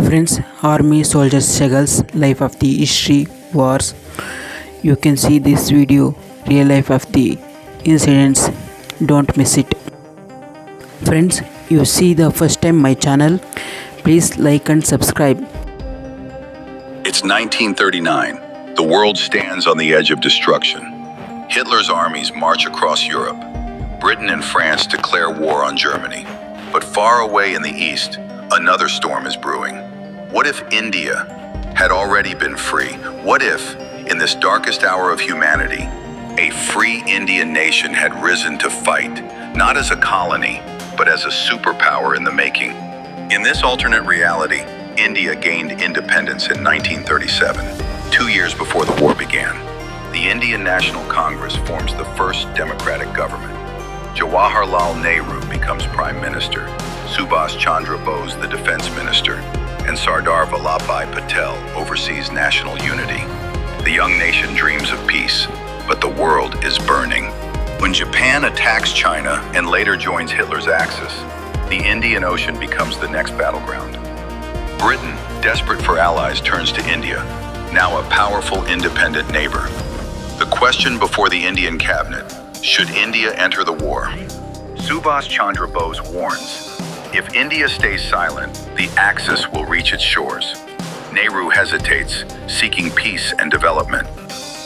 Friends, army soldiers struggles, life of the history, wars. You can see this video, real life of the incidents. Don't miss it. Friends, you see the first time my channel, please like and subscribe. It's 1939. The world stands on the edge of destruction. Hitler's armies march across Europe. Britain and France declare war on Germany. But far away in the east, another storm is brewing. What if India had already been free? What if, in this darkest hour of humanity, a free Indian nation had risen to fight, not as a colony, but as a superpower in the making? In this alternate reality, India gained independence in 1937, 2 years before the war began. The Indian National Congress forms the first democratic government. Jawaharlal Nehru becomes Prime Minister, Subhas Chandra Bose the Defense Minister, and Sardar Vallabhbhai Patel oversees national unity. The young nation dreams of peace, but the world is burning. When Japan attacks China and later joins Hitler's Axis, the Indian Ocean becomes the next battleground. Britain, desperate for allies, turns to India, now a powerful independent neighbor. The question before the Indian cabinet: should India enter the war? Subhas Chandra Bose warns, if India stays silent, the Axis will reach its shores. Nehru hesitates, seeking peace and development.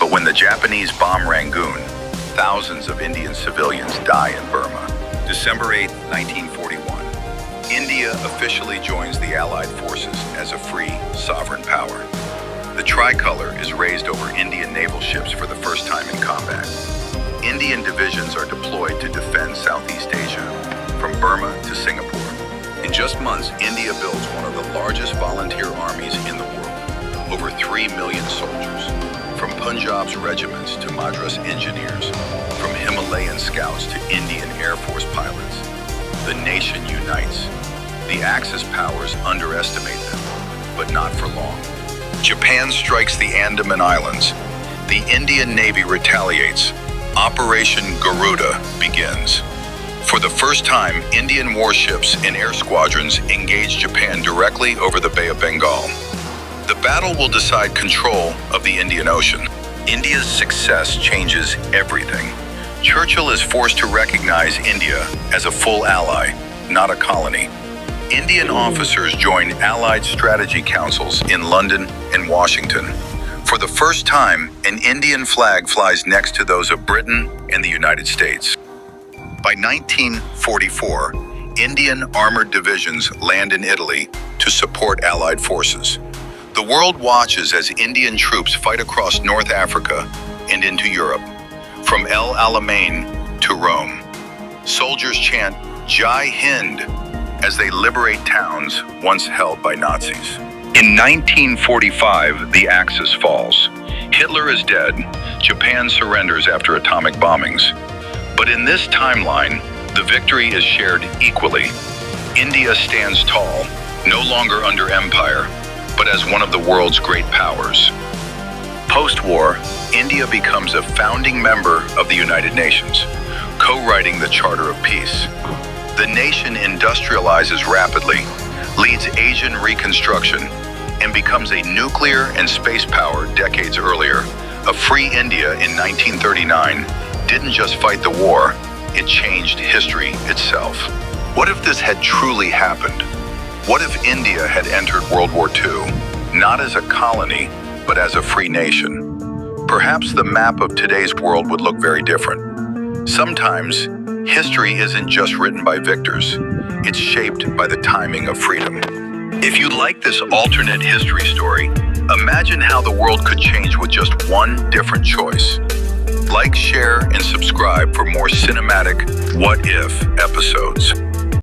But when the Japanese bomb Rangoon, thousands of Indian civilians die in Burma. December 8, 1941. India officially joins the Allied forces as a free, sovereign power. The tricolor is raised over Indian naval ships for the first time in combat. Indian divisions are deployed to defend Southeast Asia, from Burma to Singapore. In just months, India builds one of the largest volunteer armies in the world, over 3 million soldiers. From Punjab's regiments to Madras engineers, from Himalayan scouts to Indian Air Force pilots, the nation unites. The Axis powers underestimate them, but not for long. Japan strikes the Andaman Islands. The Indian Navy retaliates. Operation Garuda begins. For the first time, Indian warships and air squadrons engage Japan directly over the Bay of Bengal. The battle will decide control of the Indian Ocean. India's success changes everything. Churchill is forced to recognize India as a full ally, not a colony. Indian officers join Allied strategy councils in London and Washington. For the first time, an Indian flag flies next to those of Britain and the United States. By 1944, Indian armored divisions land in Italy to support Allied forces. The world watches as Indian troops fight across North Africa and into Europe, from El Alamein to Rome. Soldiers chant Jai Hind as they liberate towns once held by Nazis. In 1945, the Axis falls. Hitler is dead. Japan surrenders after atomic bombings. But in this timeline, the victory is shared equally. India stands tall, no longer under empire, but as one of the world's great powers. Post-war, India becomes a founding member of the United Nations, co-writing the Charter of Peace. The nation industrializes rapidly, leads Asian reconstruction, and becomes a nuclear and space power decades earlier. A free India in 1939 didn't just fight the war, it changed history itself. What if this had truly happened? What if India had entered World War II, not as a colony, but as a free nation? Perhaps the map of today's world would look very different. Sometimes, history isn't just written by victors, it's shaped by the timing of freedom. If you like this alternate history story, imagine how the world could change with just one different choice. Like, share, and subscribe for more cinematic What If episodes.